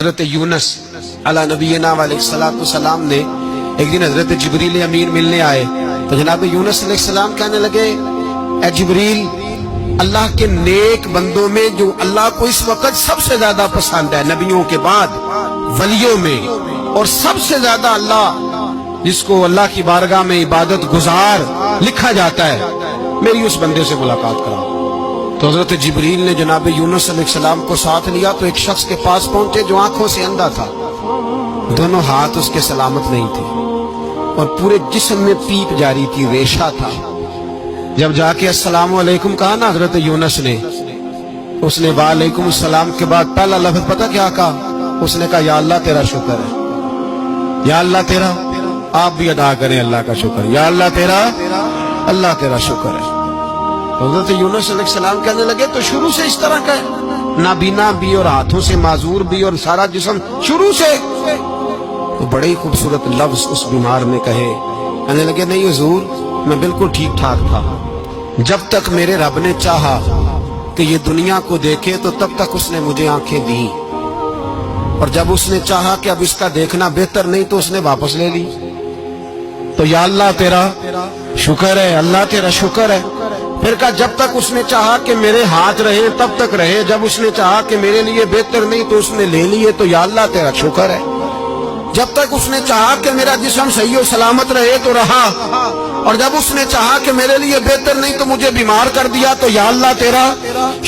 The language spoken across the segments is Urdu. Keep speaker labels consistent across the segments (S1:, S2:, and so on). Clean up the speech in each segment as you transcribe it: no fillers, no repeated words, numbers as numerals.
S1: حضرت یونس علی نبینا علیہ السلام نے ایک دن حضرت جبریل امین ملنے آئے تو جناب یونس علیہ السلام کہنے لگے اے جبریل، اللہ کے نیک بندوں میں جو اللہ کو اس وقت سب سے زیادہ پسند ہے نبیوں کے بعد ولیوں میں، اور سب سے زیادہ اللہ جس کو اللہ کی بارگاہ میں عبادت گزار لکھا جاتا ہے، میری اس بندے سے ملاقات کراؤ۔ تو حضرت جبریل نے جناب یونس علیہ السلام کو ساتھ لیا تو ایک شخص کے پاس پہنچے جو آنکھوں سے اندھا تھا، دونوں ہاتھ اس کے سلامت نہیں تھے اور پورے جسم میں پیپ جاری تھی، ریشہ تھا۔ جب جا کے السلام علیکم کہا نا حضرت یونس نے، اس نے وعلیکم السلام کے بعد پہلا لفظ پتہ کیا کہا؟ اس نے کہا یا اللہ تیرا شکر ہے، یا اللہ تیرا، آپ بھی ادا کریں اللہ کا شکر، یا اللہ تیرا، اللہ تیرا شکر ہے۔ حضرت یونس علیہ السلام کہنے لگے تو شروع سے اس طرح کا ہے، نابینا بھی اور ہاتھوں سے معذور بھی اور سارا جسم شروع سے؟ تو بڑے ہی خوبصورت لفظ اس بیمار نے کہے، کہنے لگے نہیں حضور، میں بالکل ٹھیک ٹھاک تھا، جب تک میرے رب نے چاہا کہ یہ دنیا کو دیکھے تو تب تک اس نے مجھے آنکھیں دی، اور جب اس نے چاہا کہ اب اس کا دیکھنا بہتر نہیں تو اس نے واپس لے لی۔ تو یا اللہ تیرا شکر ہے، اللہ تیرا شکر ہے۔ پھر کہا جب تک اس نے چاہا کہ میرے ہاتھ رہے تب تک رہے، جب اس نے چاہا کہ میرے لیے بہتر نہیں تو اس نے لے لیے، تو یا اللہ تیرا شکر ہے۔ جب تک اس نے چاہا کہ میرا جسم صحیح و سلامت رہے تو رہا، اور جب اس نے چاہا کہ میرے لیے بہتر نہیں تو مجھے بیمار کر دیا، تو یا اللہ تیرا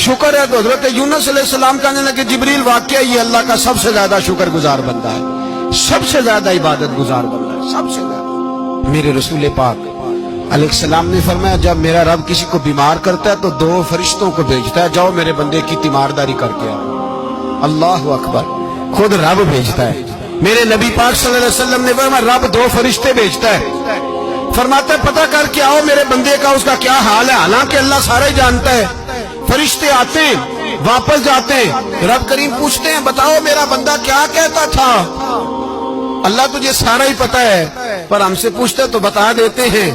S1: شکر ہے۔ تو حضرت یونس علیہ السلام کہنے لگے جبریل واقعہ یہ اللہ کا سب سے زیادہ شکر گزار بندہ ہے، سب سے زیادہ عبادت گزار بندہ ہے، سب سے زیادہ۔ میرے رسول پاک علیہ السلام نے فرمایا جب میرا رب کسی کو بیمار کرتا ہے تو دو فرشتوں کو بھیجتا ہے، جاؤ میرے بندے کی تیمارداری کر کے آؤ۔ اللہ اکبر، خود رب بھیجتا ہے۔ میرے نبی پاک صلی اللہ علیہ وسلم نے فرمایا رب دو فرشتے بھیجتا ہے، فرماتا ہے پتہ کر کے آؤ میرے بندے کا اس کا کیا حال ہے، حالانکہ اللہ سارے جانتا ہے۔ فرشتے آتے ہیں واپس جاتے ہیں، رب کریم پوچھتے ہیں بتاؤ میرا بندہ کیا کہتا تھا؟ اللہ تجھے سارا ہی پتہ ہے، پر ہم سے پوچھتے تو بتا دیتے ہیں،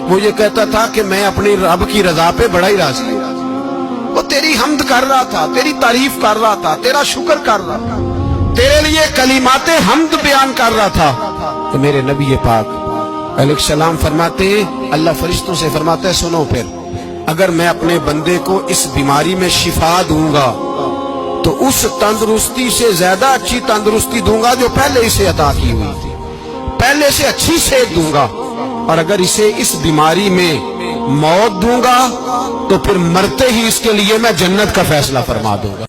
S1: وہ یہ کہتا تھا کہ میں اپنی رب کی رضا پہ بڑا ہی راضی ہوں، وہ تیری حمد کر رہا تھا، تیری تعریف کر رہا تھا، تیرا شکر کر رہا تھا، تیرے لیے کلمات حمد بیان کر رہا تھا۔ تو میرے نبی پاک علیہ السلام فرماتے ہیں، اللہ فرشتوں سے فرماتا ہے سنو پھر، اگر میں اپنے بندے کو اس بیماری میں شفا دوں گا تو اس تندرستی سے زیادہ اچھی تندرستی دوں گا جو پہلے اسے عطا کی ہوئی تھی، پہلے سے اچھی صحت دوں گا، اور اگر اسے اس بیماری میں موت دوں گا تو پھر مرتے ہی اس کے لیے میں جنت کا فیصلہ فرما دوں گا۔